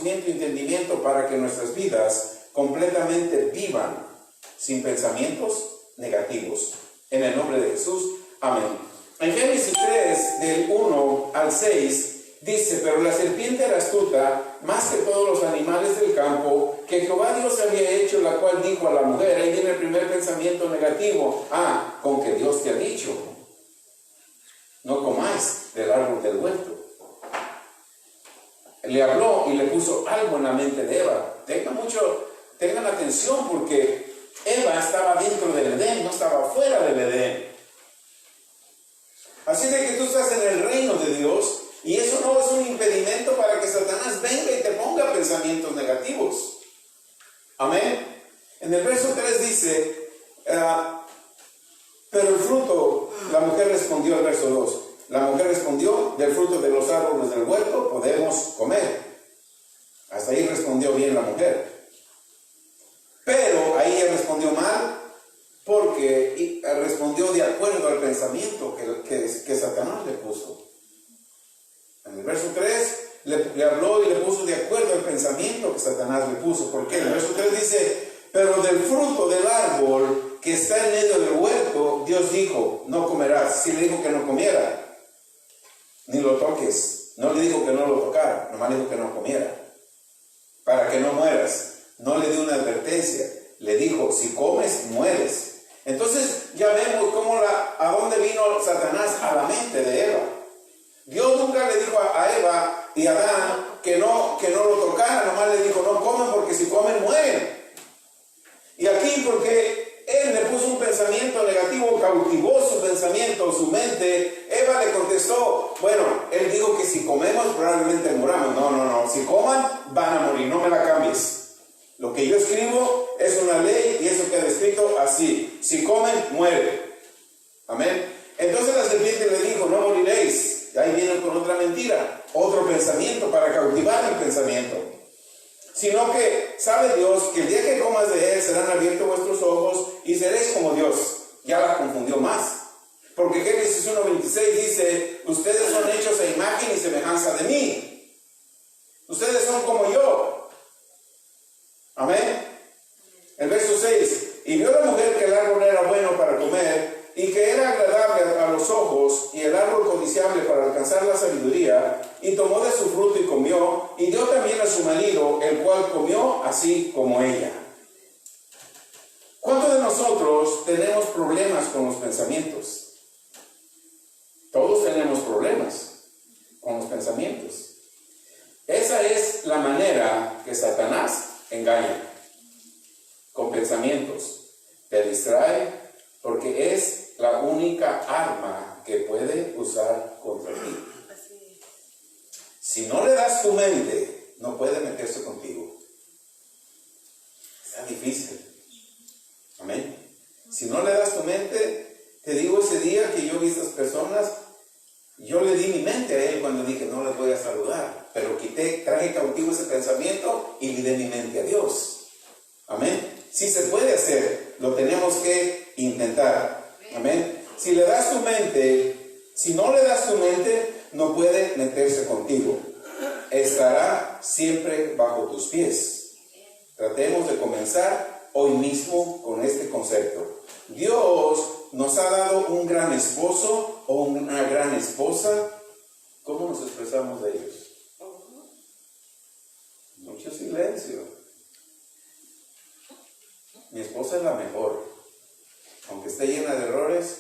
conocimiento y entendimiento para que nuestras vidas completamente vivan sin pensamientos negativos. En el nombre de Jesús, amén. En Génesis 3, del 1 al 6, dice: pero la serpiente era astuta más que todos los animales del campo que Jehová Dios había hecho, la cual dijo a la mujer. Ahí viene el primer pensamiento negativo. Con que Dios te ha dicho: no comáis del árbol del huerto. Le habló y le puso algo en la mente de Eva. Tengan atención, porque Eva estaba dentro del Edén, no estaba fuera del Edén. Así de que tú estás en el reino de Dios, y eso no es un impedimento para que Satanás venga y te ponga pensamientos negativos. Amén. En el verso 3 dice: pero el fruto, la mujer respondió, al verso 2, la mujer respondió: del fruto de los árboles del huerto podemos comer. Hasta ahí respondió bien la mujer. Pero ahí ella respondió mal, porque respondió de acuerdo al pensamiento que Satanás le puso. En el verso 3 le habló y le puso de acuerdo al pensamiento que Satanás le puso. ¿Por qué? En el verso 3 dice: pero del fruto del árbol que está en medio del huerto, Dios dijo: no comerás. Sí le dijo que no comiera, ni lo toques. No le dijo que no lo tocara, nomás le dijo que no comiera, para que no mueras. No le dio una advertencia, le dijo: si comes, mueres. Entonces ya vemos cómo a dónde vino Satanás a la mente de Eva. Dios nunca le dijo a Eva y a Adán que no lo tocara, nomás le dijo: no comen, porque si comen, mueren. Y aquí, porque él le puso un pensamiento negativo, cautivó su pensamiento, su mente, Eva le contestó: bueno, él dijo que si comemos probablemente moramos. No, si coman van a morir, no me la cambies. Lo que yo escribo es una ley y eso queda escrito así: si comen, mueren. Amén. Entonces la serpiente le dijo: no moriréis. Y ahí viene con otra mentira, otro pensamiento para cautivar el pensamiento. Sino que sabe Dios que el día que comas de él serán abiertos vuestros ojos y seréis como Dios. Ya la confundió más. Porque Génesis 1:26 dice: ustedes son hechos a imagen y semejanza de mí. Ustedes son como yo. Amén. El verso 6: y vio la mujer que el árbol era bueno para comer y que era agradable a los ojos y el árbol codiciable para alcanzar la sabiduría, y tomó de su fruto y comió, y dio también a su marido, el cual comió así como ella. ¿Cuántos de nosotros tenemos problemas con los pensamientos? Todos tenemos problemas con los pensamientos. Esa es la manera que Satanás engaña, con pensamientos. Te distrae, porque es la única arma que puede usar contra ti. Si no le das tu mente, no puede meterse contigo. Está difícil. Amén. Si no le das tu mente, te digo, ese día que yo vi a estas personas, yo le di mi mente a él cuando dije: no les voy a saludar. Pero traje cautivo ese pensamiento y le di mi mente a Dios. Amén. Sí se puede hacer, lo tenemos que intentar. Amén. Si le das tu mente, si no le das tu mente, no puede meterse contigo. Estará siempre bajo tus pies. Tratemos de comenzar hoy mismo con este concepto. Dios nos ha dado un gran esposo o una gran esposa. ¿Cómo nos expresamos de ellos? Mucho silencio. Mi esposa es la mejor. Aunque esté llena de errores,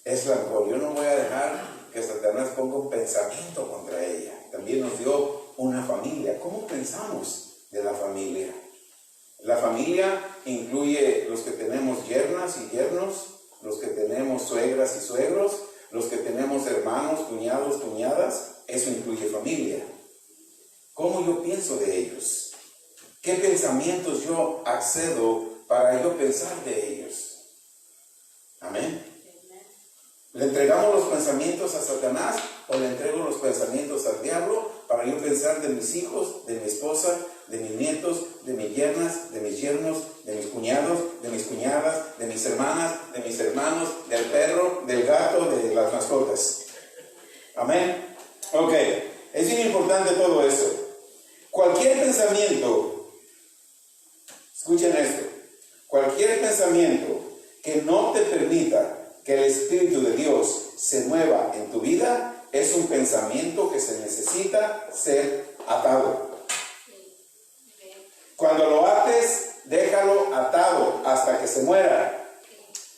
es la mejor. Yo no voy a dejar que Satanás ponga un pensamiento contra ella. También nos dio una familia. ¿Cómo pensamos de la familia? La familia incluye los que tenemos yernas y yernos, los que tenemos suegras y suegros, los que tenemos hermanos, cuñados, cuñadas. Eso incluye familia. ¿Cómo yo pienso de ellos? ¿Qué pensamientos yo accedo para yo pensar de ellos? Amén. ¿Le entregamos los pensamientos a Satanás o le entrego los pensamientos al diablo para yo pensar de mis hijos, de mi esposa, de mis nietos, de mis yernas, de mis yernos, de mis cuñados, de mis cuñadas, de mis hermanas, de mis hermanos, del perro, del gato, de las mascotas? Amén. Ok, es bien importante todo eso. Cualquier pensamiento, escuchen esto, cualquier pensamiento que no te permita que el Espíritu de Dios se mueva en tu vida, es un pensamiento que se necesita ser atado. Cuando lo ates, déjalo atado hasta que se muera.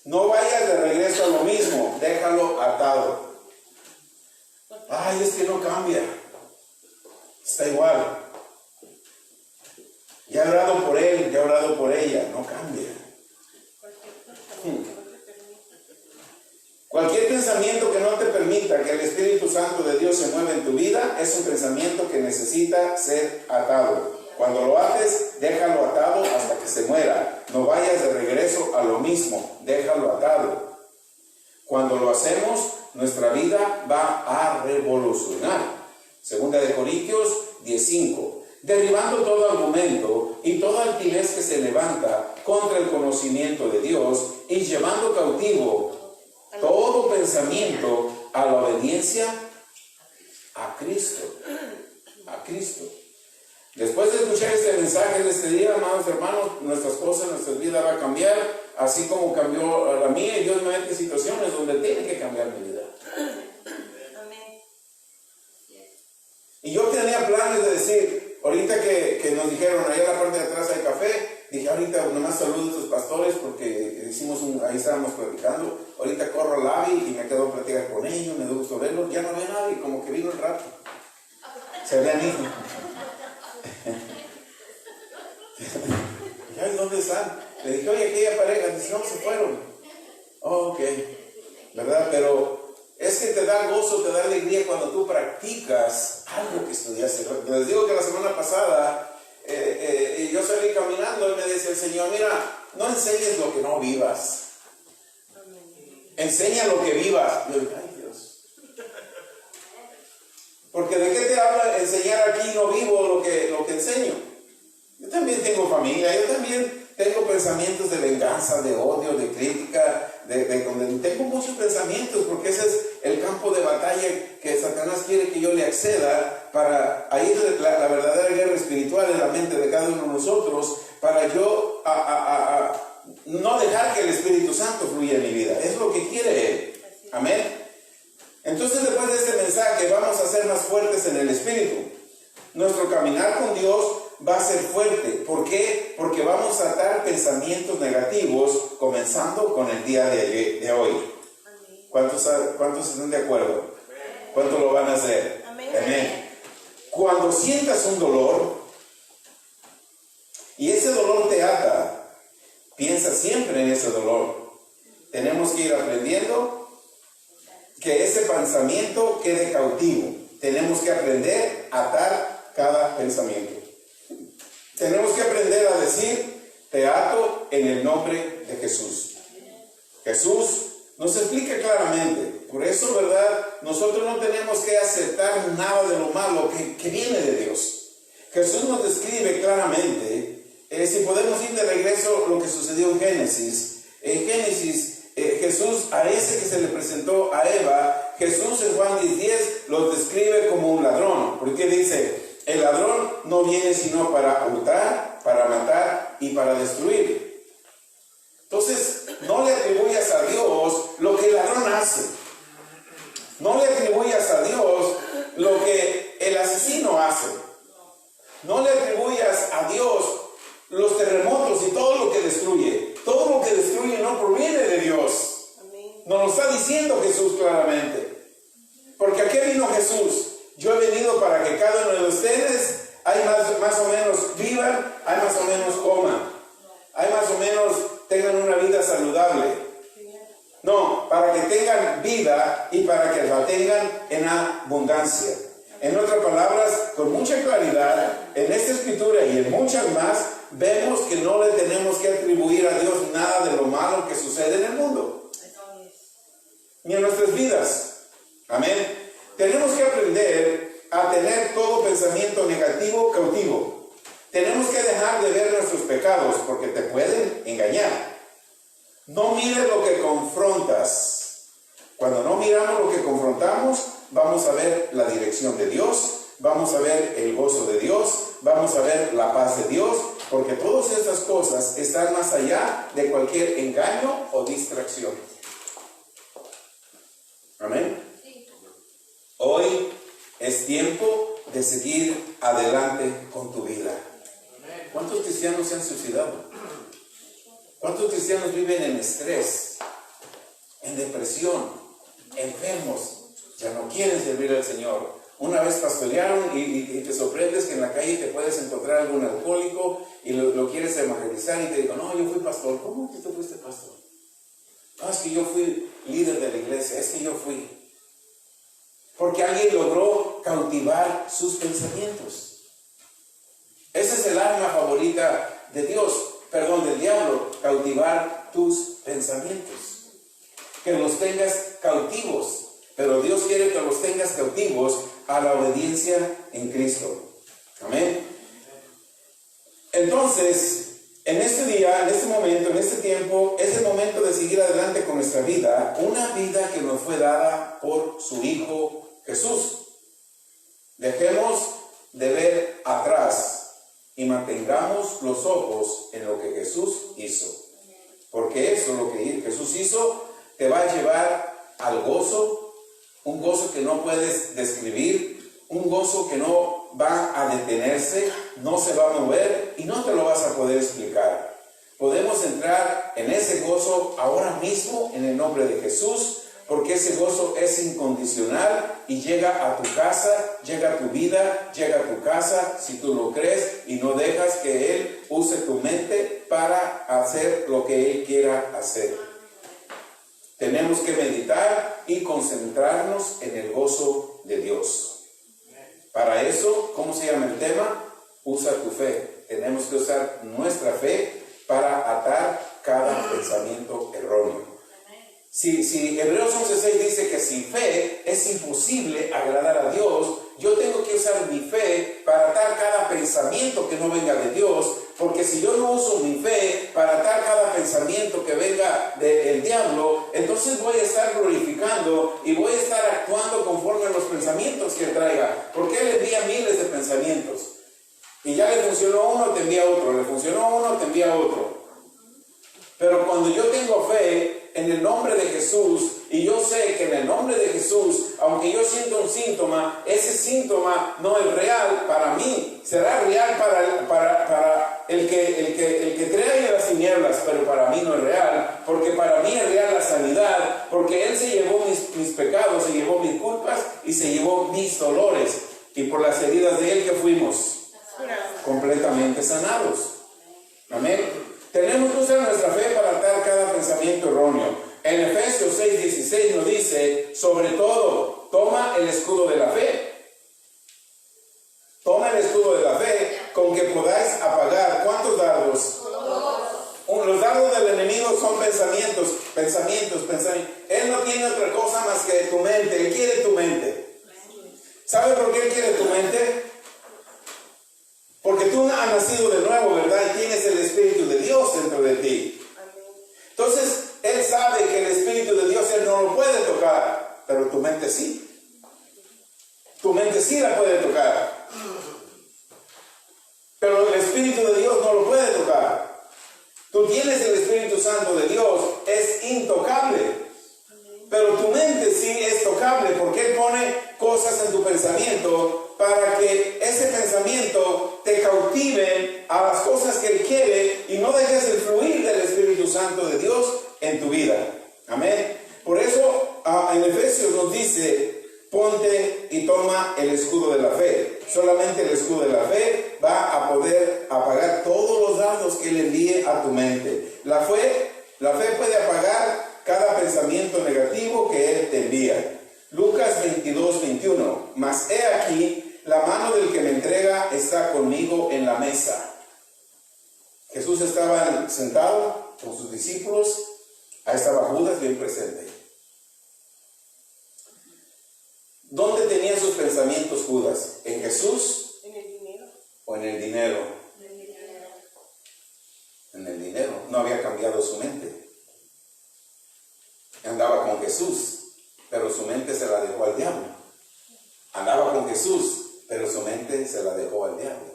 No vayas de regreso a lo mismo, déjalo atado. Ay, es que no cambia. Está igual. Ya he orado por él, ya he orado por ella, no cambia. Cualquier pensamiento que no te permita que el Espíritu Santo de Dios se mueva en tu vida es un pensamiento que necesita ser atado. Cuando lo ates, déjalo atado hasta que se muera. No vayas de regreso a lo mismo, déjalo atado. Cuando lo hacemos, nuestra vida va a revolucionar. Segunda de Corintios 10:5. Derribando todo argumento y toda altivez que se levanta contra el conocimiento de Dios y llevando cautivo todo pensamiento a la obediencia a Cristo. A Cristo. Después de escuchar este mensaje de este día, amados hermanos, nuestras cosas, nuestra vida va a cambiar, así como cambió la mía, y Dios me mete en situaciones donde tiene que cambiar mi vida. Amén. Y yo tenía planes de decir, ahorita que nos dijeron, allá en la parte de atrás hay café, dije, ahorita nomás saludo a estos pastores porque ahí estábamos platicando, ahorita corro al lobby y me quedo a platicar con ellos, me da gusto verlos, ya no ve nadie, como que vino el rato. Se habían ido. ¿Y dónde están? Le dije, oye, aquella pareja, dice, no, se fueron. Oh, ok, ¿verdad? Pero es que te da gozo, te da alegría cuando tú practicas algo que estudiaste. Les digo que la semana pasada yo salí caminando y me decía el Señor, mira, no enseñes lo que no vivas. Enseña lo que vivas. Yo dije, ay Dios. Porque ¿de qué te habla enseñar aquí no vivo lo que enseño? Yo también tengo familia, yo también tengo pensamientos de venganza, de odio, de crítica, tengo muchos pensamientos, porque ese es el campo de batalla que Satanás quiere que yo le acceda para ahí la verdadera guerra espiritual en la mente de cada uno de nosotros, para yo no dejar que el Espíritu Santo fluya en mi vida. Es lo que quiere Él. Amén. Entonces, después de este mensaje, vamos a ser más fuertes en el Espíritu. Nuestro caminar con Dios va a ser fuerte. ¿Por qué? Porque vamos a atar pensamientos negativos, comenzando con el día de hoy. ¿Cuántos están de acuerdo? ¿Cuántos lo van a hacer? Amén. Cuando sientas un dolor y ese dolor te ata, piensa siempre en ese dolor. Tenemos que ir aprendiendo que ese pensamiento quede cautivo. Tenemos que aprender a atar cada pensamiento. Tenemos que aprender a decir, te ato en el nombre de Jesús. Jesús nos explica claramente. Por eso, ¿verdad? Nosotros no tenemos que aceptar nada de lo malo que viene de Dios. Jesús nos describe claramente, si podemos ir de regreso lo que sucedió en Génesis. En Génesis, Jesús, a ese que se le presentó a Eva, Jesús en Juan 10:10 los describe como un ladrón. Porque dice, el ladrón no viene sino para hurtar, para matar y para destruir. Entonces, no le atribuyas a Dios lo que el ladrón hace. No le atribuyas a Dios lo que el asesino hace. No le atribuyas a Dios los terremotos y todo lo que destruye. Todo lo que destruye no proviene de Dios. Nos lo está diciendo Jesús claramente. Porque ¿a qué vino Jesús? Yo he venido para que cada uno de ustedes más o menos vivan, hay más o menos coman, hay más o menos tengan una vida saludable. No, para que tengan vida y para que la tengan en abundancia. En otras palabras, con mucha claridad, en esta escritura y en muchas más, vemos que no le tenemos que atribuir a Dios nada de lo malo que sucede en el mundo, ni en nuestras vidas. Amén. Tenemos que aprender a tener todo pensamiento negativo cautivo. Tenemos que dejar de ver nuestros pecados porque te pueden engañar. No mires lo que confrontas. Cuando no miramos lo que confrontamos, vamos a ver la dirección de Dios, vamos a ver el gozo de Dios, vamos vamos a ver la paz de Dios, porque todas estas cosas están más allá de cualquier engaño o distracción. Amén. Hoy es tiempo de seguir adelante con tu vida. ¿Cuántos cristianos se han suicidado? ¿Cuántos cristianos viven en estrés, en depresión, enfermos? Ya no quieren servir al Señor. Una vez pastorearon y te sorprendes que en la calle te puedes encontrar algún alcohólico y lo quieres evangelizar y te digo, no, yo fui pastor. ¿Cómo que tú fuiste pastor? No, es que yo fui líder de la iglesia, es que yo fui. Porque alguien logró cautivar sus pensamientos. Ese es el arma favorita de del diablo, cautivar tus pensamientos. Que los tengas cautivos. Pero Dios quiere que los tengas cautivos a la obediencia en Cristo. Amén. Entonces, en este día, en este momento, en este tiempo, es el momento de seguir adelante con nuestra vida. Una vida que nos fue dada por su Hijo Jesús. Dejemos de ver atrás y mantengamos los ojos en lo que Jesús hizo. Porque eso, lo que Jesús hizo, te va a llevar al gozo. Un gozo que no puedes describir, un gozo que no va a detenerse, no se va a mover y no te lo vas a poder explicar. Podemos entrar en ese gozo ahora mismo en el nombre de Jesús, porque ese gozo es incondicional y llega a tu casa, llega a tu vida, llega a tu casa, si tú lo crees y no dejas que Él use tu mente para hacer lo que Él quiera hacer. Tenemos que meditar y concentrarnos en el gozo de Dios. Para eso, ¿cómo se llama el tema? Usa tu fe. Tenemos que usar nuestra fe para atar cada pensamiento erróneo. Si Hebreos 11:6 dice que sin fe es imposible agradar a Dios, yo tengo que usar mi fe para atar cada pensamiento que no venga de Dios, porque si yo no uso mi fe para atar cada pensamiento que venga del diablo, entonces voy a estar glorificando y voy a estar actuando conforme a los pensamientos que traiga, porque Él envía miles de pensamientos. Y ya le funcionó uno, te envía otro, le funcionó uno, te envía otro. Pero cuando yo tengo fe en el nombre de Jesús, y yo sé que en el nombre de Jesús, aunque yo siento un síntoma, ese síntoma no es real para mí, será real para el que cree en las tinieblas, pero para mí no es real, porque para mí es real la sanidad, porque Él se llevó mis pecados, se llevó mis culpas y se llevó mis dolores, y por las heridas de Él que fuimos completamente sanados. Amén. Tenemos que usar nuestra fe para atar cada pensamiento erróneo. En Efesios 6:16 nos dice, sobre todo, toma el escudo de la fe. Toma el escudo de la fe con que podáis apagar. ¿Cuántos dardos? Los dardos del enemigo son pensamientos. Él no tiene otra cosa más que tu mente. Él quiere tu mente. ¿Sabe por qué Él quiere tu mente? Porque tú has nacido de nuevo, ¿verdad? Y tienes el Espíritu de Dios dentro de ti. Entonces, Él sabe que el Espíritu de Dios Él no lo puede tocar, pero tu mente sí. Tu mente sí la puede tocar. Pero el Espíritu de Dios no lo puede tocar. Tú tienes el Espíritu Santo de Dios, es intocable. Pero tu mente sí es tocable, porque Él pone cosas en tu pensamiento para que ese pensamiento te cautive a las cosas que Él quiere y no dejes el fluir del Espíritu Santo de Dios en tu vida. Amén. Por eso en Efesios nos dice, ponte y toma el escudo de la fe. Solamente el escudo de la fe va a poder apagar todos los dardos que Él envíe a tu mente. La fe puede apagar cada pensamiento negativo que Él te envía. Lucas 22:21. Mas he aquí, la mano del que me entrega está conmigo en la mesa. Jesús estaba sentado con sus discípulos. Ahí estaba Judas bien presente. ¿Dónde tenía sus pensamientos Judas? ¿En Jesús? ¿En el dinero? ¿O en el dinero? En el dinero. No había cambiado su mente. Andaba con Jesús, pero su mente se la dejó al diablo. Andaba con Jesús, pero su mente se la dejó al diablo.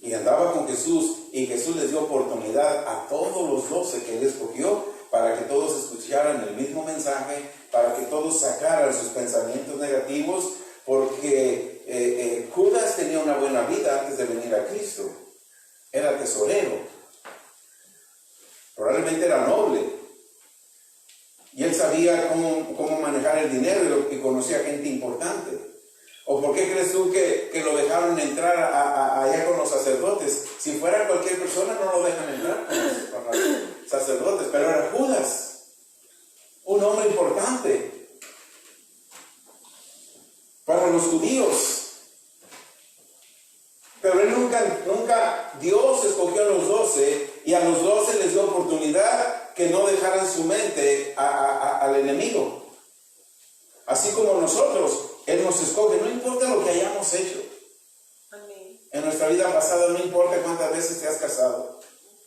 y andaba con Jesús, y Jesús les dio oportunidad a todos los 12 que él escogió para que todos escucharan el mismo mensaje, para que todos sacaran sus pensamientos negativos, porque Judas tenía una buena vida antes de venir a Cristo. Era tesorero, probablemente era noble, y él sabía cómo manejar el dinero y conocía gente importante. ¿O por qué crees tú que lo dejaron entrar allá con los sacerdotes? Si fuera cualquier persona no lo dejan entrar con los sacerdotes, pero era Judas, un hombre importante para los judíos. Pero él nunca, Dios escogió a los 12 y a los 12 les dio oportunidad que no dejaran su mente al enemigo. Así como nosotros, Él nos escoge, no importa lo que hayamos hecho. Amén. En nuestra vida pasada, no importa cuántas veces te has casado.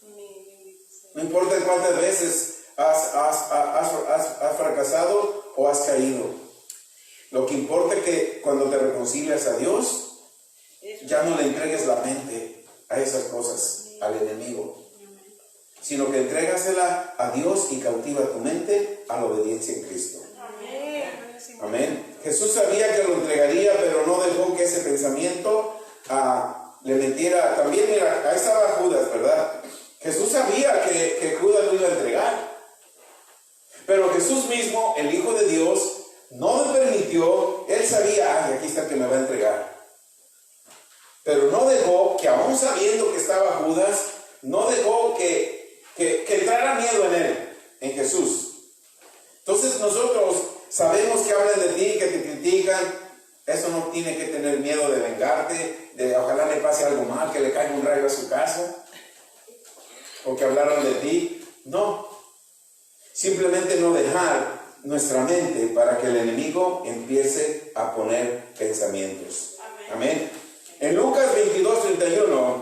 Amén. No importa cuántas veces has fracasado o has caído. Lo que importa es que cuando te reconcilias a Dios, ya no le entregues la mente a esas cosas, al enemigo, sino que entrégasela a Dios y cautiva tu mente a la obediencia en Cristo. Amén. Jesús sabía que lo entregaría, pero no dejó que ese pensamiento le metiera. También, mira, ahí estaba Judas, ¿verdad? Jesús sabía que Judas lo iba a entregar, pero Jesús mismo, el Hijo de Dios, no le permitió. Él sabía, aquí está el que me va a entregar. Pero no dejó que, aún sabiendo que estaba Judas, no dejó que entrara miedo en él, en Jesús. Entonces nosotros sabemos que hablan de ti, que te critican. Eso no tiene que tener miedo de vengarte, de ojalá le pase algo mal, que le caiga un rayo a su casa, porque hablaron de ti. No, simplemente no dejar nuestra mente para que el enemigo empiece a poner pensamientos. Amén. En Lucas 22:31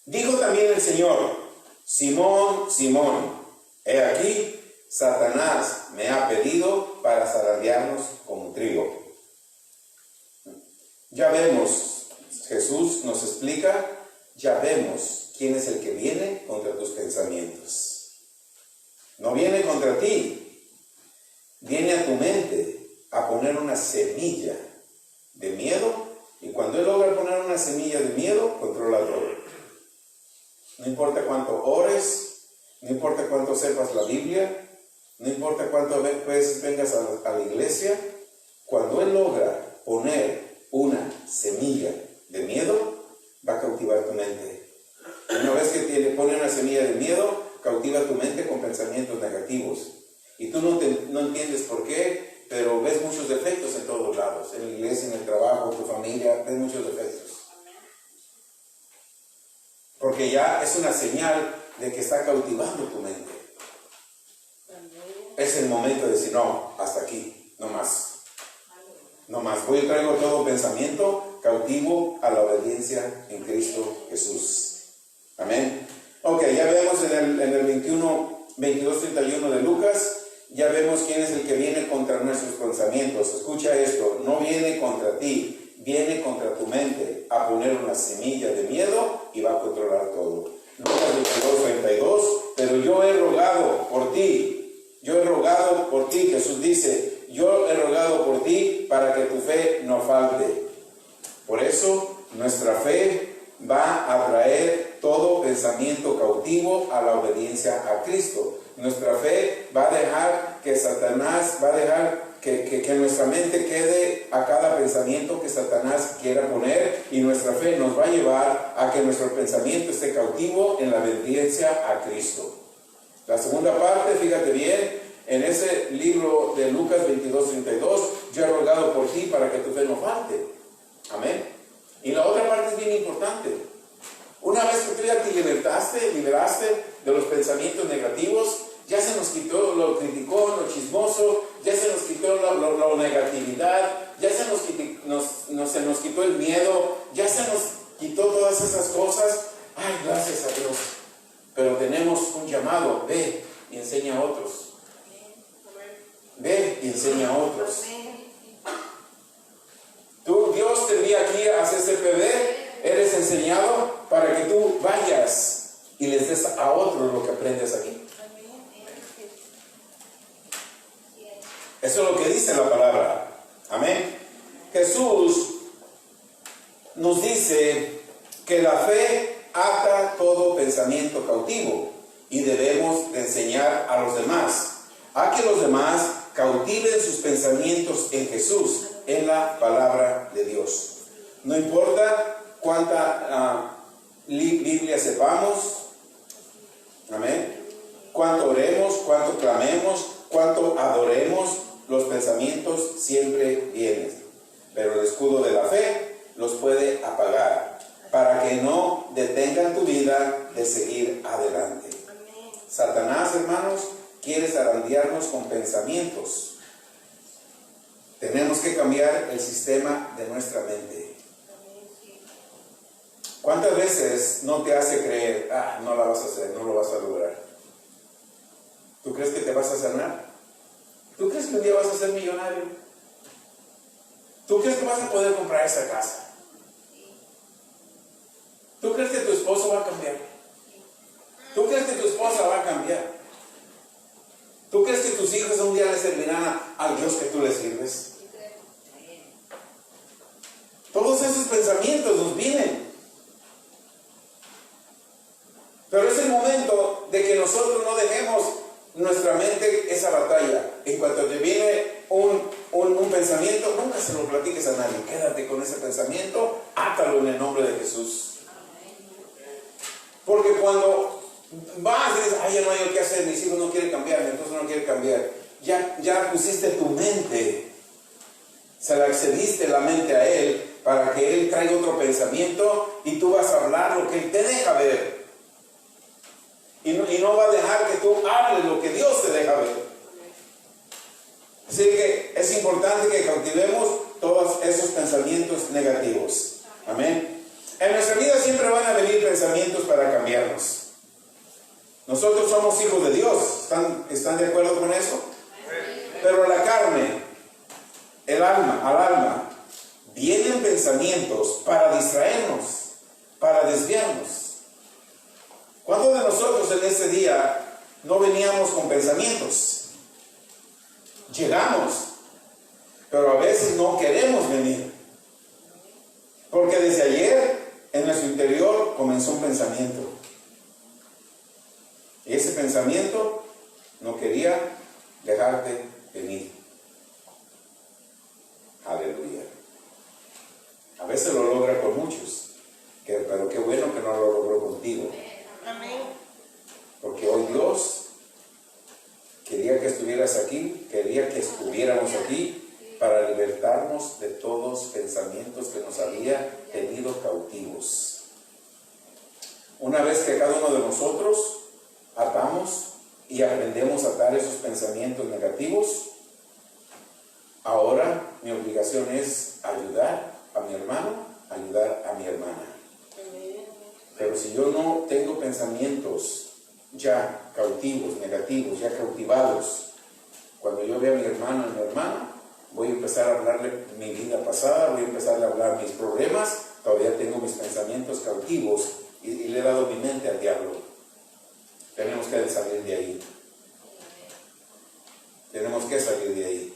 dijo también el Señor: Simón, Simón, he aquí, Satanás me ha pedido para zarandearnos como trigo. Ya vemos, Jesús nos explica, ya vemos quién es el que viene contra tus pensamientos. No viene contra ti, viene a tu mente a poner una semilla de miedo, y cuando él logra poner una semilla de miedo, controla todo. No importa cuánto ores, no importa cuánto sepas la Biblia, no importa cuántas veces vengas a la iglesia, cuando él logra poner una semilla de miedo, va a cautivar tu mente. Una vez que te pone una semilla de miedo, cautiva tu mente con pensamientos negativos. Y tú no entiendes por qué, pero ves muchos defectos en todos lados, en la iglesia, en el trabajo, en tu familia, ves muchos defectos. Porque ya es una señal de que está cautivando tu mente. Es el momento de decir, no, hasta aquí, no más. No más. Hoy traigo todo pensamiento cautivo a la obediencia en Cristo Jesús. Amén. Ok, ya vemos en el 22:31 de Lucas, ya vemos quién es el que viene contra nuestros pensamientos. Escucha esto, no viene contra ti, viene contra tu mente a poner una semilla de miedo y va a controlar todo. Lucas 22:32, pero yo he rogado por ti, Jesús dice, yo he rogado por ti para que tu fe no falte. Por eso nuestra fe va a traer todo pensamiento cautivo a la obediencia a Cristo. Nuestra fe va a dejar que Satanás, va a dejar que nuestra mente quede a cada pensamiento que Satanás quiera poner, y nuestra fe nos va a llevar a que nuestro pensamiento esté cautivo en la obediencia a Cristo. La segunda parte, fíjate bien, en ese libro de Lucas 22:32, yo he rogado por ti para que tu fe no falte. Amén. Y la otra parte es bien importante. Una vez que tú ya te liberaste de los pensamientos negativos, ya se nos quitó lo criticón, lo chismoso, ya se nos quitó la negatividad, ya se nos quitó el miedo, ya se nos quitó todas esas cosas. Ay, gracias a Dios. Pero tenemos un llamado: ve y enseña a otros. Ve y enseña a otros. Dios te envía aquí a CCPB, eres enseñado para que tú vayas y les des a otros lo que aprendes aquí. Eso es lo que dice la palabra. Amén. Jesús nos dice que la fe ata todo pensamiento cautivo y debemos de enseñar a los demás a que los demás cautiven sus pensamientos en Jesús, en la palabra de Dios. No importa cuánta Biblia sepamos, amén, cuánto oremos, cuánto clamemos, cuánto adoremos, los pensamientos siempre vienen, pero el escudo de la fe los puede apagar para que no detengan tu vida de seguir adelante. Satanás, hermanos, quiere zarandearnos con pensamientos. Tenemos que cambiar el sistema de nuestra mente. ¿Cuántas veces no te hace creer, no la vas a hacer, no lo vas a lograr? ¿Tú crees que te vas a sanar? ¿Tú crees que un día vas a ser millonario? ¿Tú crees que vas a poder comprar esa casa? ¿Tú crees que tu esposo va a cambiar? ¿Tú crees que tu esposa va a cambiar? ¿Tú crees que tus hijos un día le servirán al Dios que tú le sirves? Todos esos pensamientos nos vienen. Pero es el momento de que nosotros no dejemos nuestra mente esa batalla. En cuanto te viene un pensamiento, nunca se lo platiques a nadie. Quédate con ese pensamiento, átalo en el nombre de Jesús. Porque cuando vas y dices, ya no hay qué hacer, mis hijos no quieren cambiar, mi esposo no quiere cambiar, ya pusiste tu mente, se la excediste la mente a él para que él traiga otro pensamiento y tú vas a hablar lo que él te deja ver. Y no va a dejar que tú hables lo que Dios te deja ver. Así que es importante que cautivemos todos esos pensamientos negativos. Amén. En nuestra vida siempre van a venir pensamientos para cambiarnos. Nosotros somos hijos de Dios. ¿Están de acuerdo con eso? Pero la carne, al alma, vienen pensamientos para distraernos, para desviarnos. ¿Cuántos de nosotros en ese día no veníamos con pensamientos? Llegamos, pero a veces no queremos venir. Porque desde ayer en nuestro interior comenzó un pensamiento. Y ese pensamiento no quería dejarte venir. Aleluya. A veces lo logra con muchos, pero qué bueno que no lo logró contigo. Amén. Porque hoy Dios quería que estuvieras aquí, quería que estuviéramos aquí para libertarnos de todos los pensamientos que nos había tenido cautivos. Una vez que cada uno de nosotros atamos y aprendemos a atar esos pensamientos negativos, ahora mi obligación es ayudar a mi hermano, ayudar a mi hermana. Pero si yo no tengo pensamientos ya cautivos, negativos, ya cautivados, cuando yo vea a mi hermano y mi hermana, voy a empezar a hablarle mi vida pasada, voy a empezar a hablar mis problemas, todavía tengo mis pensamientos cautivos y le he dado mi mente al diablo. Tenemos que salir de ahí. Tenemos que salir de ahí.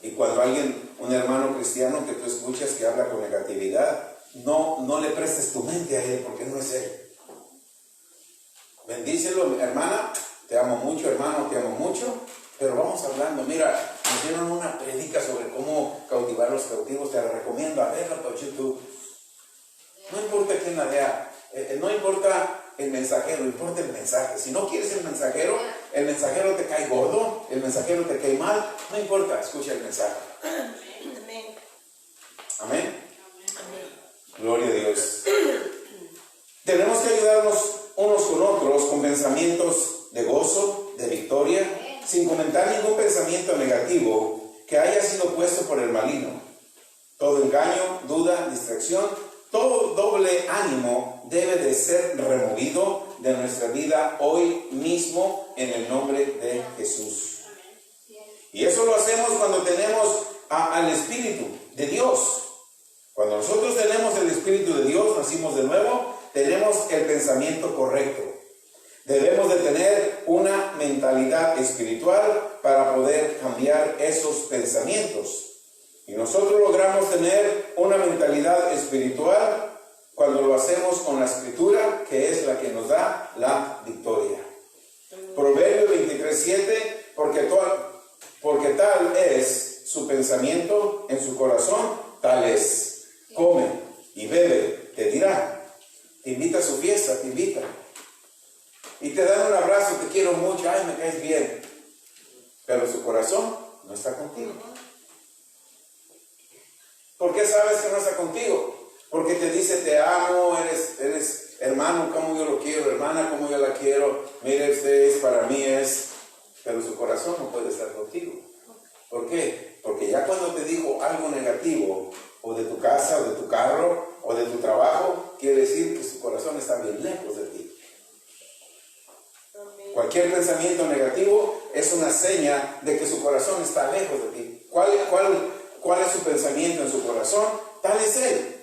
Y cuando alguien, un hermano cristiano que tú escuchas que habla con negatividad, no le prestes tu mente a él, porque no es él. Bendícelo, hermana, te amo mucho, hermano, te amo mucho, pero vamos hablando. Mira, nos dieron una prédica sobre cómo cautivar a los cautivos, te la recomiendo, a verla por YouTube. No importa quién la vea, no importa el mensajero, importa el mensaje. Si no quieres el mensajero te cae gordo, el mensajero te cae mal, no importa, escucha el mensaje. Amén. Amén. Gloria a Dios. Tenemos que ayudarnos unos con otros con pensamientos de gozo, de victoria, sin comentar ningún pensamiento negativo que haya sido puesto por el maligno. Todo engaño, duda, distracción, todo doble ánimo debe de ser removido de nuestra vida hoy mismo en el nombre de Jesús. Y eso lo hacemos cuando tenemos al Espíritu de Dios. Cuando nosotros tenemos el Espíritu de Dios, nacimos de nuevo, tenemos el pensamiento correcto. Debemos de tener una mentalidad espiritual para poder cambiar esos pensamientos. Y nosotros logramos tener una mentalidad espiritual cuando lo hacemos con la Escritura, que es la que nos da la victoria. Proverbio 23:7, porque tal es su pensamiento en su corazón, tal es. Come y bebe, te dirá. Te invita a su fiesta, te invita. Y te dan un abrazo, te quiero mucho, ay, me caes bien. Pero su corazón no está contigo. ¿Por qué sabes que no está contigo? Porque te dice, te amo, eres hermano, como yo lo quiero, hermana, como yo la quiero, mire, usted es, para mí es, pero su corazón no puede estar contigo. ¿Por qué? Porque ya cuando te dijo algo negativo, o de tu casa, o de tu carro, o de tu trabajo, quiere decir que su corazón está bien lejos de ti. Cualquier pensamiento negativo es una seña de que su corazón está lejos de ti. ¿Cuál es su pensamiento en su corazón? Tal es él.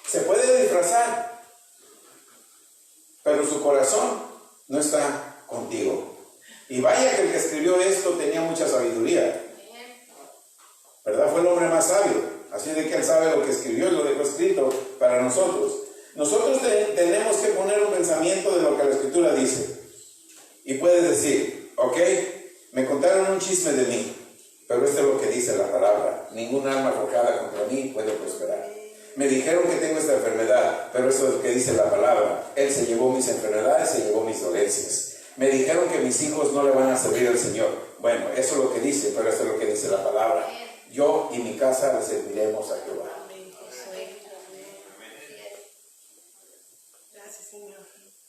Se puede disfrazar, pero su corazón no está contigo. Y vaya que el que escribió esto tenía mucha sabiduría, ¿verdad? Fue el hombre más sabio, así de que él sabe lo que escribió y lo dejó escrito para nosotros. Nosotros tenemos que poner un pensamiento de lo que la Escritura dice. Y puedes decir, ok, me contaron un chisme de mí, pero esto es lo que dice la palabra. Ningún arma forjada contra mí puede prosperar. Me dijeron que tengo esta enfermedad, pero esto es lo que dice la palabra. Él se llevó mis enfermedades, se llevó mis dolencias. Me dijeron que mis hijos no le van a servir al Señor. Bueno, eso es lo que dice, pero esto es lo que dice la palabra. Yo y mi casa le serviremos a Jehová.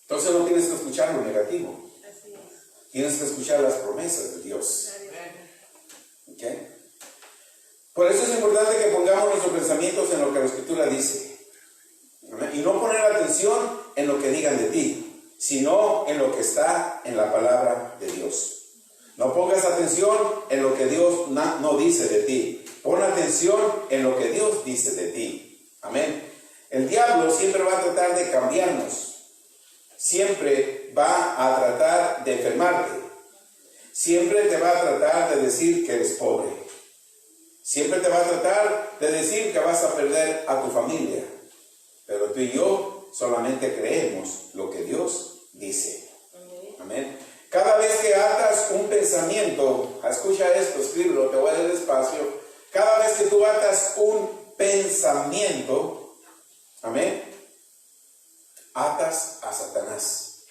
Entonces no tienes que escuchar lo negativo. Tienes que escuchar las promesas de Dios. ¿Okay? Por eso es importante que pongamos nuestros pensamientos en lo que la Escritura dice. Y no poner atención en lo que digan de ti, sino en lo que está en la palabra de Dios. No pongas atención en lo que Dios no dice de ti. Pon atención en lo que Dios dice de ti. Amén. El diablo siempre va a tratar de cambiarnos. Siempre va a tratar de enfermarte. Siempre te va a tratar de decir que eres pobre. Siempre te va a tratar de decir que vas a perder a tu familia. Pero tú y yo solamente creemos lo que Dios dice. Amén. Cada vez que atas un pensamiento, escucha esto, escríbelo, te voy a leer despacio. Cada vez que tú atas un pensamiento, amén, atas a Satanás.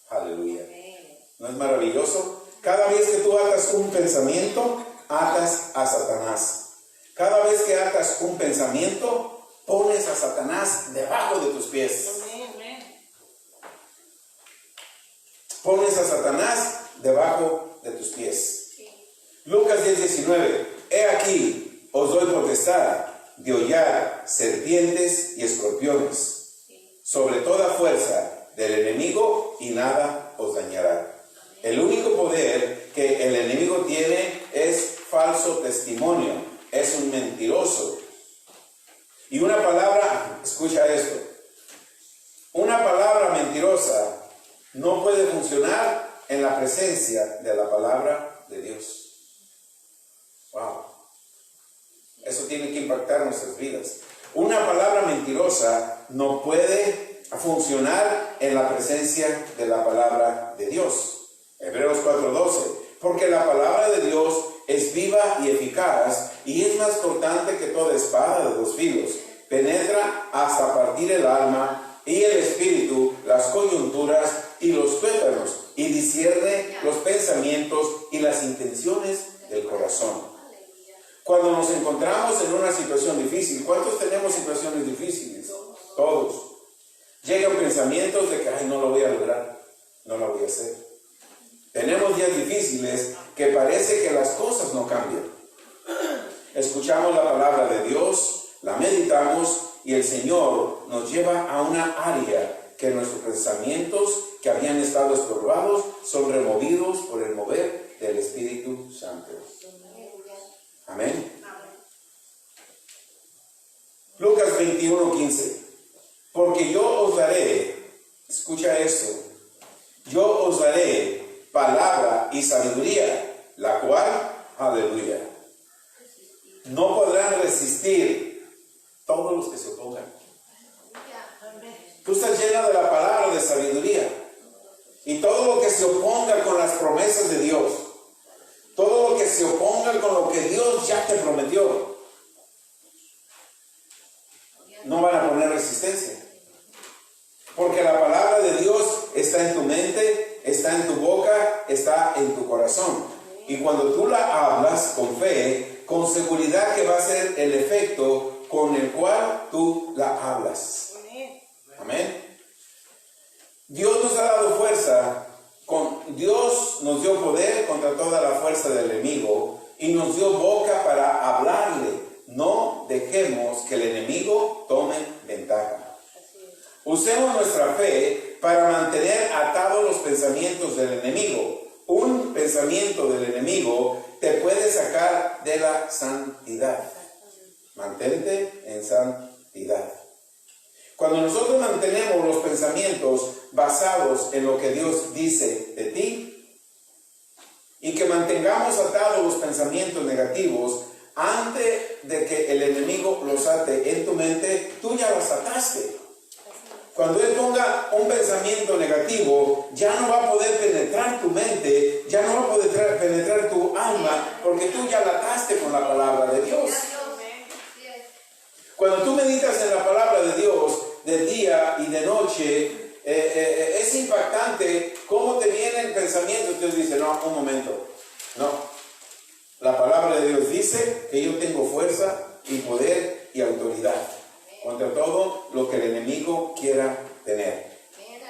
Aleluya. ¿No es maravilloso? Cada vez que tú atas un pensamiento, atas a Satanás. Cada vez que atas un pensamiento, pones a Satanás debajo de tus pies. Pones a Satanás debajo de tus pies. Lucas 10:19. He aquí, os doy potestad de hollar serpientes y escorpiones, sobre toda fuerza del enemigo, y nada os dañará. El único poder que el enemigo tiene es falso testimonio, es un mentiroso. Y una palabra, escucha esto, una palabra mentirosa no puede funcionar en la presencia de la palabra de Dios. Wow. Eso tiene que impactar nuestras vidas. Una palabra mentirosa no puede funcionar en la presencia de la palabra de Dios. Hebreos 4:12. Porque la palabra de Dios es viva y eficaz, y es más cortante que toda espada de dos filos. Penetra hasta partir el alma y el espíritu, las coyunturas y los tuétanos, y discierne los pensamientos y las intenciones del corazón. Cuando nos encontramos en una situación difícil, ¿cuántos tenemos situaciones difíciles? Todos. Llegan pensamientos de que, ay, no lo voy a lograr, no lo voy a hacer. Tenemos días difíciles que parece que las cosas no cambian. Escuchamos la palabra de Dios, la meditamos, y el Señor nos lleva a una área que nuestros pensamientos que habían estado estorbados son removidos por el mover del Espíritu Santo. Amén. Lucas 21:15. Porque yo os daré, escucha esto, yo os daré palabra y sabiduría, la cual, aleluya, no podrán resistir todos los que se opongan. Tú estás llena de la palabra de sabiduría. Y todo lo que se oponga con las promesas de Dios, todo lo que se oponga con lo que Dios ya te prometió, no van a poner resistencia. Porque la palabra de Dios está en tu mente, está en tu boca, está en tu corazón. Y cuando tú la hablas con fe, con seguridad que va a ser el efecto con el cual tú la hablas. Amén. Dios nos ha dado fuerza, Dios nos dio poder contra toda la fuerza del enemigo y nos dio boca para hablarle. No dejemos que el enemigo tome ventaja. Usemos nuestra fe para mantener atados los pensamientos del enemigo. Un pensamiento del enemigo te puede sacar de la santidad. Mantente en santidad. Cuando nosotros mantenemos los pensamientos basados en lo que Dios dice de ti y que mantengamos atados los pensamientos negativos, antes de que el enemigo los ate en tu mente, tú ya los ataste. Cuando él ponga un pensamiento negativo, ya no va a poder penetrar tu mente, ya no va a poder penetrar tu alma, porque tú ya la ataste con la palabra de Dios. Cuando tú meditas en la palabra de Dios, de día y de noche, es impactante cómo te vienen pensamientos. Dios dice, no, un momento, no. La palabra de Dios dice que yo tengo fuerza y poder y autoridad contra todo lo que el enemigo quiera tener.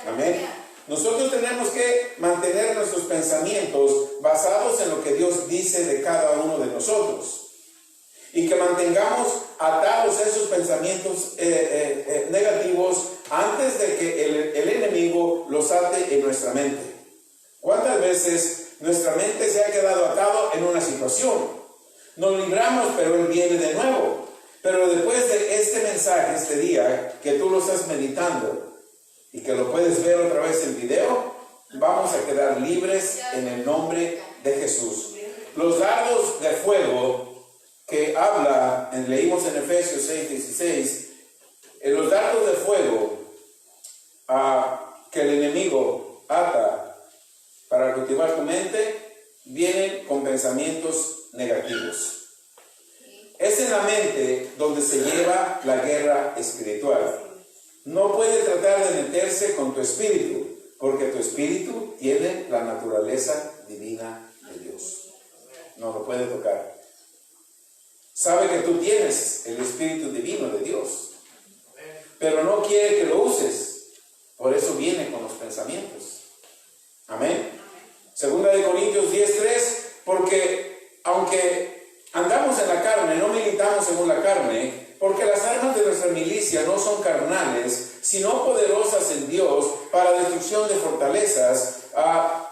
Amén. Nosotros tenemos que mantener nuestros pensamientos basados en lo que Dios dice de cada uno de nosotros. Y que mantengamos atados esos pensamientos negativos antes de que el enemigo los ate en nuestra mente. ¿Cuántas veces nuestra mente se ha quedado atado en una situación? Nos libramos, pero él viene de nuevo. Pero después de este mensaje, este día, que tú lo estás meditando y que lo puedes ver otra vez en video, vamos a quedar libres en el nombre de Jesús. Los dardos de fuego que habla, leímos en Efesios 6:16, los dardos de fuego que el enemigo ata para cultivar tu mente, vienen con pensamientos negativos. Es en la mente donde se lleva la guerra espiritual. No puede tratar de meterse con tu espíritu, porque tu espíritu tiene la naturaleza divina de Dios. No lo puede tocar. Sabe que tú tienes el espíritu divino de Dios, pero no quiere que lo uses. Por eso viene con los pensamientos. Amén. Segunda de Corintios 10:3, porque aunque andamos en la carne, no militamos según la carne, porque las armas de nuestra milicia no son carnales, sino poderosas en Dios para destrucción de fortalezas,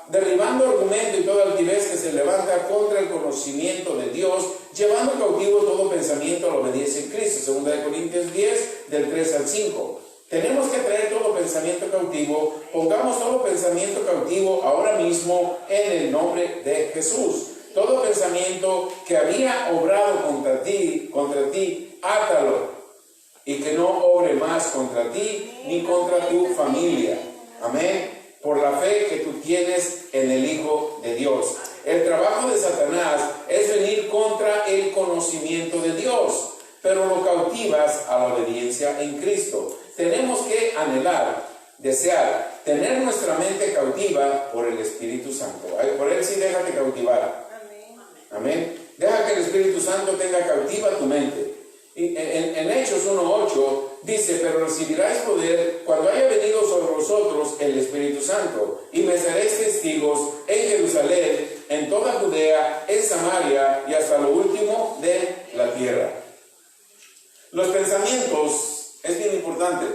derribando argumento y toda altivez que se levanta contra el conocimiento de Dios, llevando cautivo todo pensamiento a la obediencia en Cristo. Segunda de Corintios 10, del 3 al 5. Tenemos que traer todo pensamiento cautivo. Pongamos todo pensamiento cautivo ahora mismo en el nombre de Jesús. Todo pensamiento que había obrado contra ti, átalo, y que no obre más contra ti ni contra tu familia. Amén. Por la fe que tú tienes en el Hijo de Dios. El trabajo de Satanás es venir contra el conocimiento de Dios, pero lo cautivas a la obediencia en Cristo. Tenemos que anhelar, desear, tener nuestra mente cautiva por el Espíritu Santo. Por él sí, déjate cautivar. Amén. Deja que el Espíritu Santo tenga cautiva tu mente. Y en Hechos 1:8 dice, pero recibiráis poder cuando haya venido sobre vosotros el Espíritu Santo, y me seréis testigos en Jerusalén, en toda Judea, en Samaria y hasta lo último de la tierra. Los pensamientos es bien importante.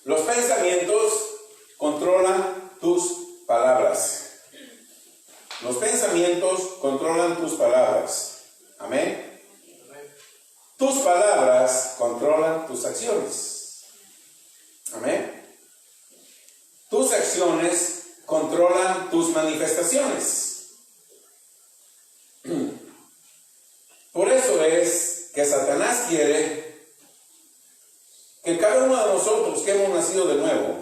Los pensamientos controlan tus palabras. Los pensamientos controlan tus palabras. Amén. Tus palabras controlan tus acciones. Amén. Tus acciones controlan tus manifestaciones. Por eso es que Satanás quiere que cada uno de nosotros que hemos nacido de nuevo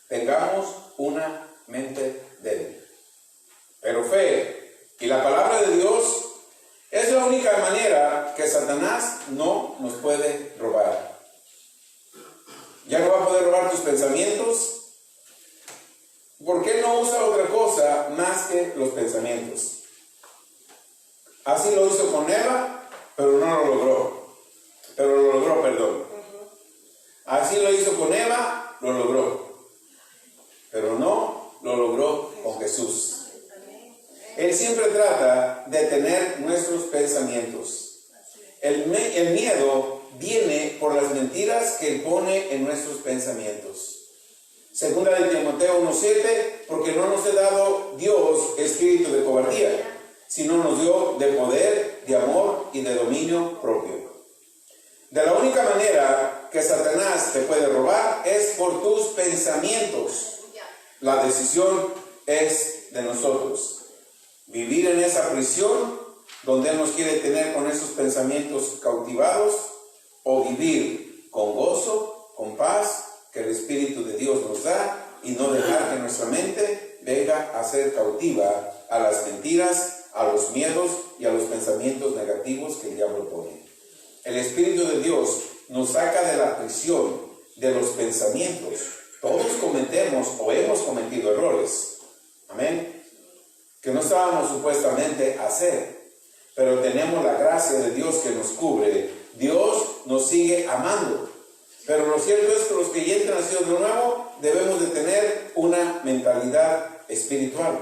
tengamos una mente débil. Pero fe y la palabra de Dios es la única manera que Satanás no nos puede robar. Ya no va a poder robar tus pensamientos, porque él no usa otra cosa más que los pensamientos. Así lo hizo con Eva, pero no lo logró. Perdón. Así lo hizo con Eva, lo logró. Pero no lo logró con Jesús. Él siempre trata de tener nuestros pensamientos. El miedo viene por las mentiras que él pone en nuestros pensamientos. Segunda de Timoteo 1:7, porque no nos ha dado Dios espíritu de cobardía, sino nos dio de poder, de amor y de dominio propio. De la única manera que Satanás te puede robar es por tus pensamientos. La decisión es de nosotros. Vivir en esa prisión donde Él nos quiere tener con esos pensamientos cautivados, o vivir con gozo, con paz, que el Espíritu de Dios nos da, y no dejar que nuestra mente venga a ser cautiva a las mentiras, a los miedos y a los pensamientos negativos que el diablo pone. El Espíritu de Dios nos saca de la prisión de los pensamientos. Todos cometemos o hemos cometido errores. Amén. Que no estábamos supuestamente a hacer, pero tenemos la gracia de Dios que nos cubre. Dios nos sigue amando. Pero lo cierto es que los que ya han nacido de nuevo debemos de tener una mentalidad espiritual.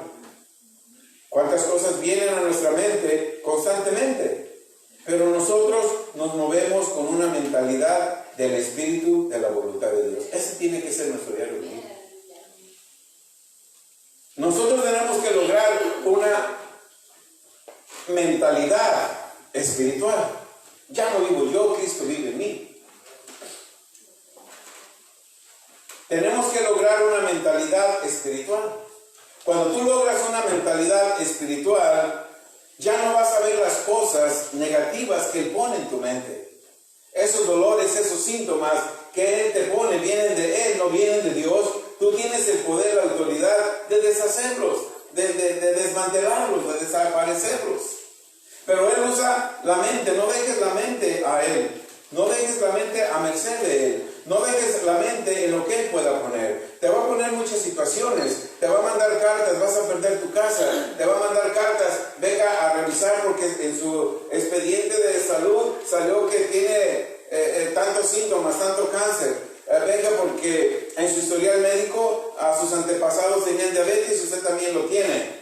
¿Cuántas cosas vienen a nuestra mente constantemente? Pero nosotros nos movemos con una mentalidad del Espíritu, de la voluntad de Dios. Ese tiene que ser nuestro diario vivir. Nosotros tenemos que lograr una mentalidad espiritual. Ya no vivo yo, Cristo vive en mí. Tenemos que lograr una mentalidad espiritual. Cuando tú logras una mentalidad espiritual, ya no vas a ver las cosas negativas que Él pone en tu mente. Esos dolores, esos síntomas que Él te pone, vienen de Él, no vienen de Dios. Tú tienes el poder, la autoridad de deshacerlos, de desmantelarlos, de desaparecerlos. Pero Él usa la mente. No dejes la mente a Él. No dejes la mente a merced de Él. No dejes la mente en lo que Él pueda poner. Te va a poner muchas situaciones. Te va a mandar cartas, vas a perder tu casa. Te va a mandar cartas, venga a revisar porque en su expediente de salud salió que tiene tantos síntomas, tanto cáncer. Venga porque en su historial médico a sus antepasados tenían diabetes y usted también lo tiene.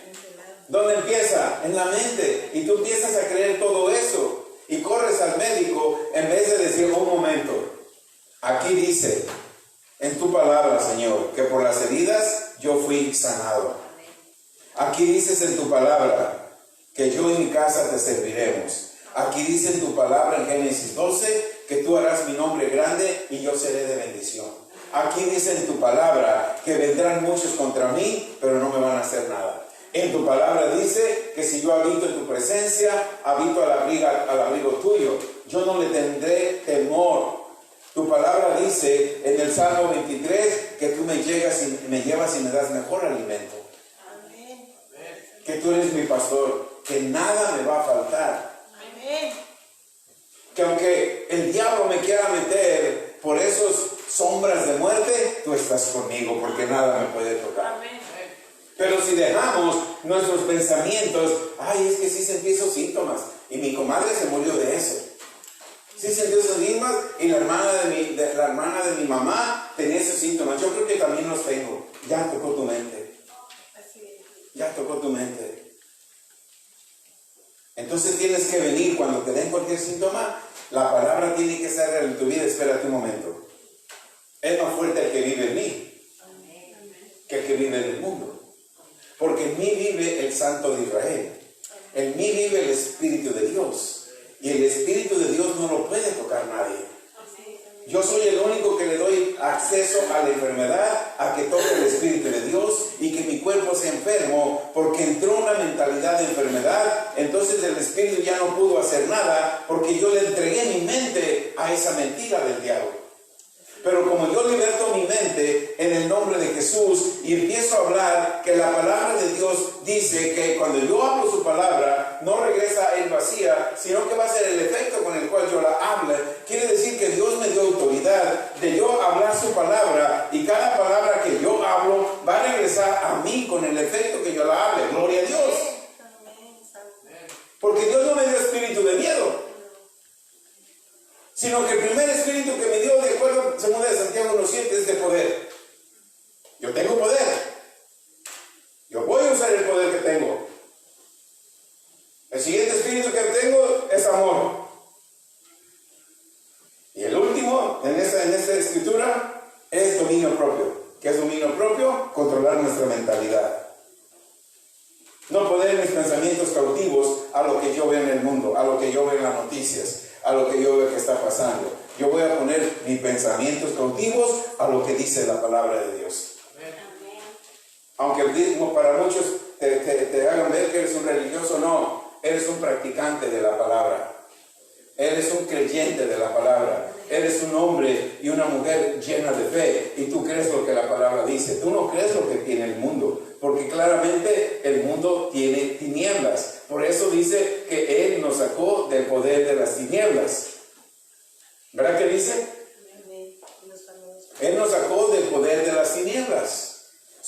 ¿Dónde empieza? En la mente. Y tú empiezas a creer todo eso. Y corres al médico en vez de decir, un momento, aquí dice en tu palabra, Señor, que por las heridas yo fui sanado. Aquí dices en tu palabra que yo y mi casa te serviremos. Aquí dice en tu palabra en Génesis 12 que tú harás mi nombre grande y yo seré de bendición. Aquí dice en tu palabra que vendrán muchos contra mí, pero no me van a hacer nada. En tu palabra dice que si yo habito en tu presencia, habito al abrigo tuyo. Yo no le tendré temor. Tu palabra dice en el Salmo 23 que tú me llevas y me das mejor alimento. Amén. Que tú eres mi pastor, que nada me va a faltar. Amén. Que aunque el diablo me quiera meter por esas sombras de muerte, tú estás conmigo porque nada me puede tocar. Amén. Pero si dejamos nuestros pensamientos, ay, es que sí sentí esos síntomas. Y mi comadre se murió de eso. Sí sentí esos síntomas y la hermana de mi mamá tenía esos síntomas. Yo creo que también los tengo. Ya tocó tu mente. Ya tocó tu mente. Entonces tienes que venir cuando te den cualquier síntoma. La palabra tiene que ser en tu vida. Espérate un momento. Es más fuerte el que vive en mí que el que vive en el mundo. Porque en mí vive el Santo de Israel. En mí vive el Espíritu de Dios. Y el Espíritu de Dios no lo puede tocar. Yo soy el único que le doy acceso a la enfermedad, a que toque el Espíritu de Dios y que mi cuerpo sea enfermo, porque entró una mentalidad de enfermedad. Entonces el Espíritu ya no pudo hacer nada, porque yo le entregué mi mente a esa mentira del diablo. Pero como yo liberto mi mente en el nombre de Jesús y empiezo a hablar, que la palabra de Dios dice que cuando yo hablo su palabra, no regresa en vacía, sino que va a ser el efecto con el cual yo la hable. Quiere decir que Dios me dio autoridad de yo hablar su palabra, y cada palabra que yo hablo va a regresar a mí con el efecto que yo la hable. Gloria a Dios. Porque Dios no me dio espíritu de miedo, sino que el primer espíritu que me dio, de acuerdo a 2 de Santiago 1:7, es de poder. Yo tengo poder. Yo voy a usar el poder que tengo. El siguiente espíritu que tengo es amor. Y el último, en esta escritura, es dominio propio. ¿Qué es dominio propio? Controlar nuestra mentalidad. No poner mis pensamientos cautivos a lo que yo veo en el mundo, a lo que yo veo en las noticias, a lo que yo veo que está pasando. Yo voy a poner mis pensamientos cautivos a lo que dice la palabra de Dios. Amén. Aunque para muchos te hagan ver que eres un religioso, no. Eres un practicante de la palabra. Eres un creyente de la palabra. Eres un hombre y una mujer llena de fe. Y tú crees lo que la palabra dice. Tú no crees lo que tiene el mundo. Porque claramente el mundo tiene tinieblas. Por eso dice que Él nos sacó del poder de las tinieblas. ¿Verdad que dice? Él nos sacó del poder de las tinieblas.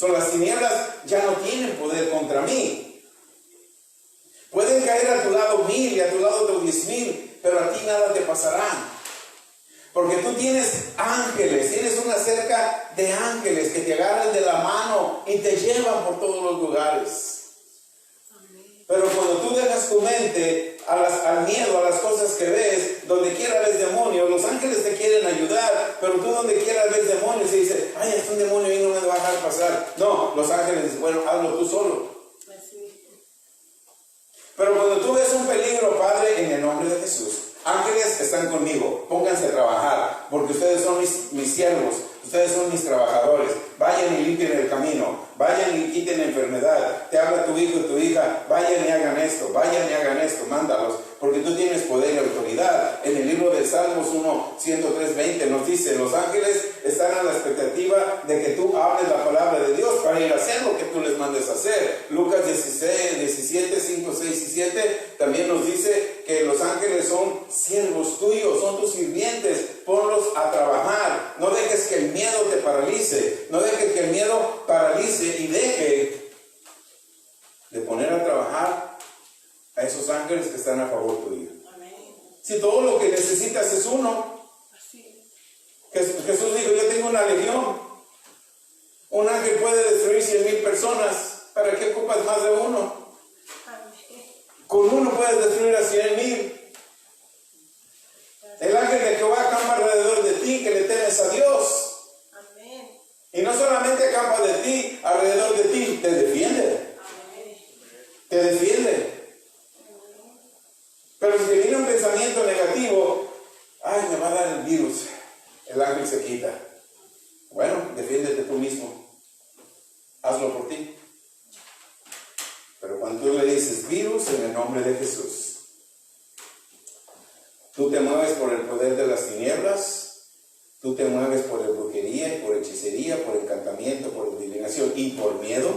Las tinieblas ya no tienen poder contra mí. Pueden caer a tu lado 1000 y a tu lado 10,000, pero a ti nada te pasará. Porque tú tienes ángeles, tienes una cerca de ángeles que te agarran de la mano y te llevan por todos los lugares. Pero cuando tú dejas tu mente al miedo, a las cosas que ves, donde quiera ves demonios, los ángeles te quieren ayudar, pero tú donde quiera ves demonios y dices, ay, es un demonio y no me va a dejar pasar. No, los ángeles dicen, bueno, hazlo tú solo. Pero cuando tú ves un peligro, Padre, en el nombre de Jesús, ángeles están conmigo, pónganse a trabajar, porque ustedes son mis siervos, ustedes son mis trabajadores. Vayan y limpien el camino, vayan y quiten la enfermedad. Te habla tu hijo y tu hija, vayan y hagan esto, mándalos, porque tú tienes poder y autoridad. En el libro de Salmos 103:20 nos dice, los ángeles están a la expectativa de que tú hables la palabra de Dios para ir a hacer lo que tú les mandes a hacer. Lucas 17, 5, 6 y 7 también nos dice que los ángeles son siervos tuyos, son tus sirvientes. Ponlos a trabajar. No dejes que el miedo te paralice. No dejes que el miedo paralice y deje de poner a trabajar a esos ángeles que están a favor tuyo. Amén. Si todo lo que necesitas es uno. Jesús dijo, yo tengo una legión. Un ángel puede destruir 100,000 personas. ¿Para qué ocupas más de uno? Amén. Con uno puedes destruir a 100,000. El ángel de Jehová acampa alrededor de ti, que le temes a Dios. Amén. Y no solamente acampa de ti, alrededor de ti, te defiende. Amén. Te defiende. Pero si te viene un pensamiento negativo, ay, me va a dar el virus, el ángel se quita. Bueno, defiéndete tú mismo. Hazlo por ti. Pero cuando tú le dices virus, en el nombre de Jesús, tú te mueves por el poder de las tinieblas, tú te mueves por brujería, por hechicería, por encantamiento, por adivinación y por miedo,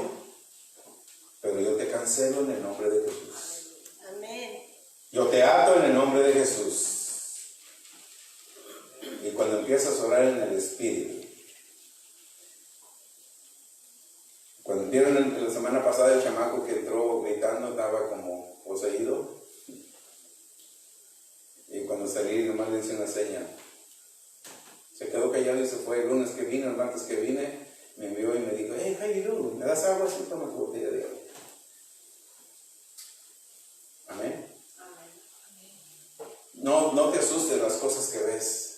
pero yo te cancelo en el nombre de Jesús. Amén. Yo te ato en el nombre de Jesús. Y cuando empiezas a orar en el Espíritu, cuando vieron la semana pasada el chamaco que entró gritando, estaba como poseído. Y cuando salí, nomás le hice una seña. Se quedó callado y se fue. El lunes que vine, el martes que vine, me envió y me dijo, hey, how you doing? ¿Me das agua? Sí, toma tu botella de agua. Amén. No te asustes de las cosas que ves.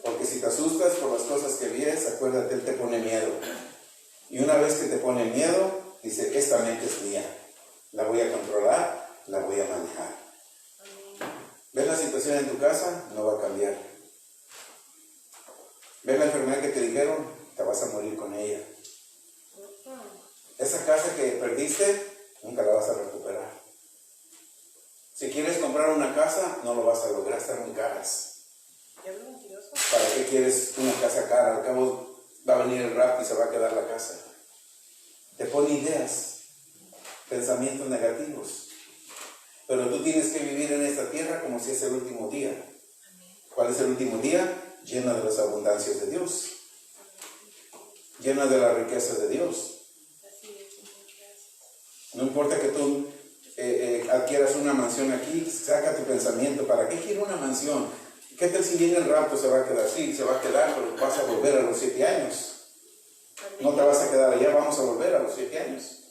Porque si te asustas por las cosas que ves, acuérdate, Él te pone miedo. Y una vez que te pone miedo, dice, esta mente es mía. La voy a controlar, la voy a manejar. ¿Ves la situación en tu casa? No va a cambiar. ¿Ves la enfermedad que te dijeron? Te vas a morir con ella. Esa casa que perdiste, nunca la vas a recuperar. Si quieres comprar una casa, no lo vas a lograr, están muy caras. ¿Para qué quieres una casa cara? Al cabo va a venir el rapto y se va a quedar la casa. Te pone ideas, pensamientos negativos. Pero tú tienes que vivir en esta tierra como si es el último día. ¿Cuál es el último día? Lleno de las abundancias de Dios. Lleno de la riqueza de Dios. No importa que tú adquieras una mansión aquí, saca tu pensamiento. ¿Para qué quiero una mansión? ¿Qué tal si viene el rapto? Se va a quedar así, se va a quedar, pero vas a volver a los 7 años. No te vas a quedar allá, vamos a volver a los 7 años.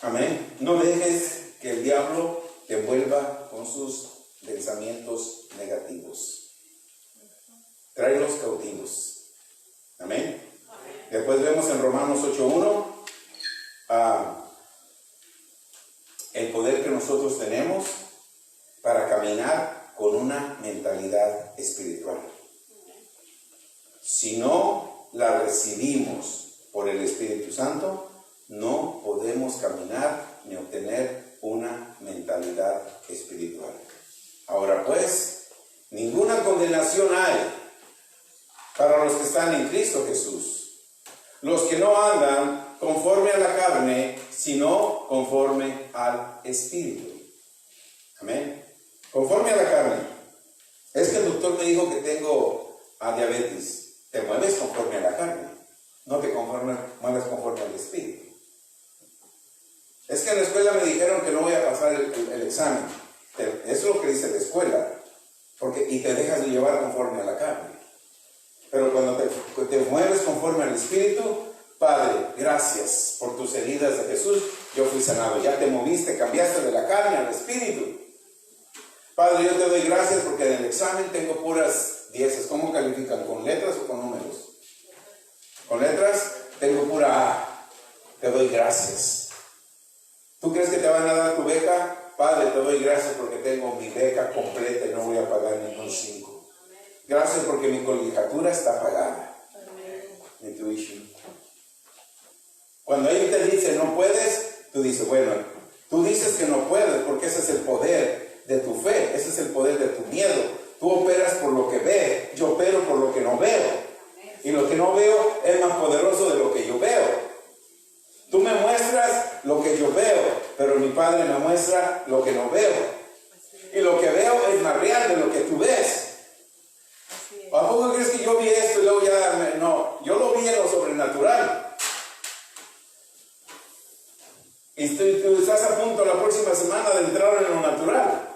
Amén. No dejes que el diablo te envuelva con sus pensamientos negativos. Tráelos cautivos. Amén. Después vemos en Romanos 8:1 el poder que nosotros tenemos para caminar con una mentalidad espiritual. Si no la recibimos por el Espíritu Santo, no podemos caminar ni obtener una mentalidad espiritual. Ahora pues, ninguna condenación hay para los que están en Cristo Jesús. Los que no andan conforme a la carne, sino conforme al Espíritu. Amén. Conforme a la carne. Es que el doctor me dijo que tengo diabetes. Te mueves conforme a la carne. No te mueves conforme al Espíritu. Es que en la escuela me dijeron que no voy a pasar el examen. Eso es lo que dice la escuela. Y te dejas de llevar conforme a la carne. Pero cuando te mueves conforme al Espíritu, Padre, gracias por tus heridas de Jesús, yo fui sanado. Ya te moviste, cambiaste de la carne al Espíritu. Padre, yo te doy gracias porque en el examen tengo puras 10. ¿Cómo califican? ¿Con letras o con números? Con letras tengo pura A. Te doy gracias. ¿Tú crees que te van a dar tu beca? Padre, te doy gracias porque tengo mi beca completa y no voy a pagar ningún 5. Gracias porque mi colegiatura está pagada. Mi tuition. Cuando ellos te dicen no puedes, tú dices, bueno, tú dices que no puedes porque ese es el poder de tu fe, ese es el poder de tu miedo. Tú operas por lo que ves, yo opero por lo que no veo. Y lo que no veo es más poderoso de lo que yo veo. Tú me muestras lo que yo veo, pero mi Padre me muestra lo que no veo. Y lo que veo es más real de lo que tú ves. ¿A poco crees que yo vi esto y luego ya no? Yo lo vi en lo sobrenatural. Y tú estás a punto la próxima semana de entrar en lo natural.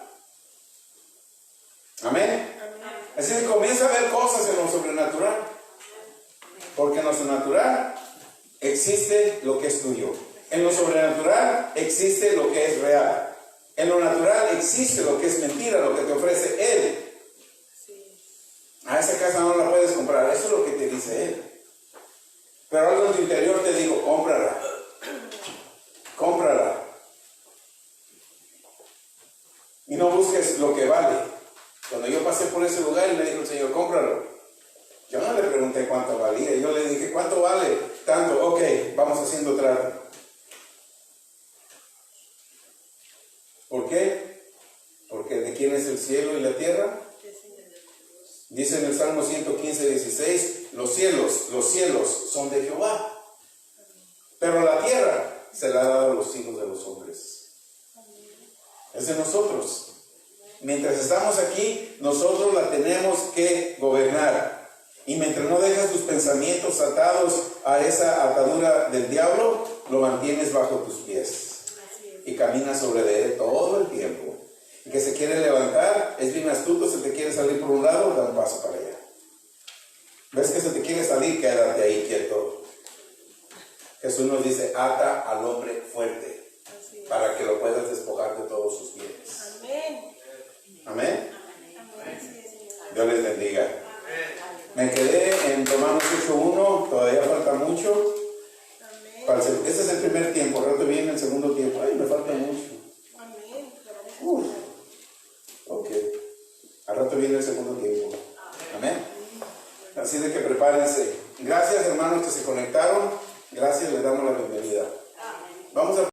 Amén. Así que comienza a ver cosas en lo sobrenatural. Porque en lo sobrenatural existe lo que es tuyo. En lo sobrenatural existe lo que es real. En lo natural existe lo que es mentira, lo que te ofrece Él. A esa casa no la puedes comprar, eso es lo que te dice Él. Pero algo en tu interior te digo, cómprala. Cómprala. Y no busques lo que vale. Cuando yo pasé por ese lugar y me dijo el Señor, cómpralo. Yo no le pregunté cuánto valía, yo le dije, ¿cuánto vale? Tanto, ok, vamos haciendo trato. ¿Por qué? Porque ¿de quién es el cielo y la tierra? Dice en el Salmo 115:16, los cielos son de Jehová, pero la tierra se la ha dado a los hijos de los hombres. Es de nosotros. Mientras estamos aquí, nosotros la tenemos que gobernar. Y mientras no dejas tus pensamientos atados a esa atadura del diablo, lo mantienes bajo tus pies. Y caminas sobre él todo el tiempo. Y que se quiere levantar, es bien astuto, se te quiere salir por un lado, da un paso para allá. ¿Ves que se te quiere salir? Quédate ahí quieto. Jesús nos dice, ata al hombre fuerte, para que lo puedas despojar de todos sus bienes. Amén. Amén. Dios les bendiga. Me quedé en Romanos 8:1, todavía falta mucho. Este es el primer tiempo, ahora te viene el segundo tiempo. Ay, me falta mucho. Ok. rato viene el segundo tiempo. Amén. Así de que prepárense. Gracias, hermanos que se conectaron. Gracias, les damos la bienvenida. Vamos a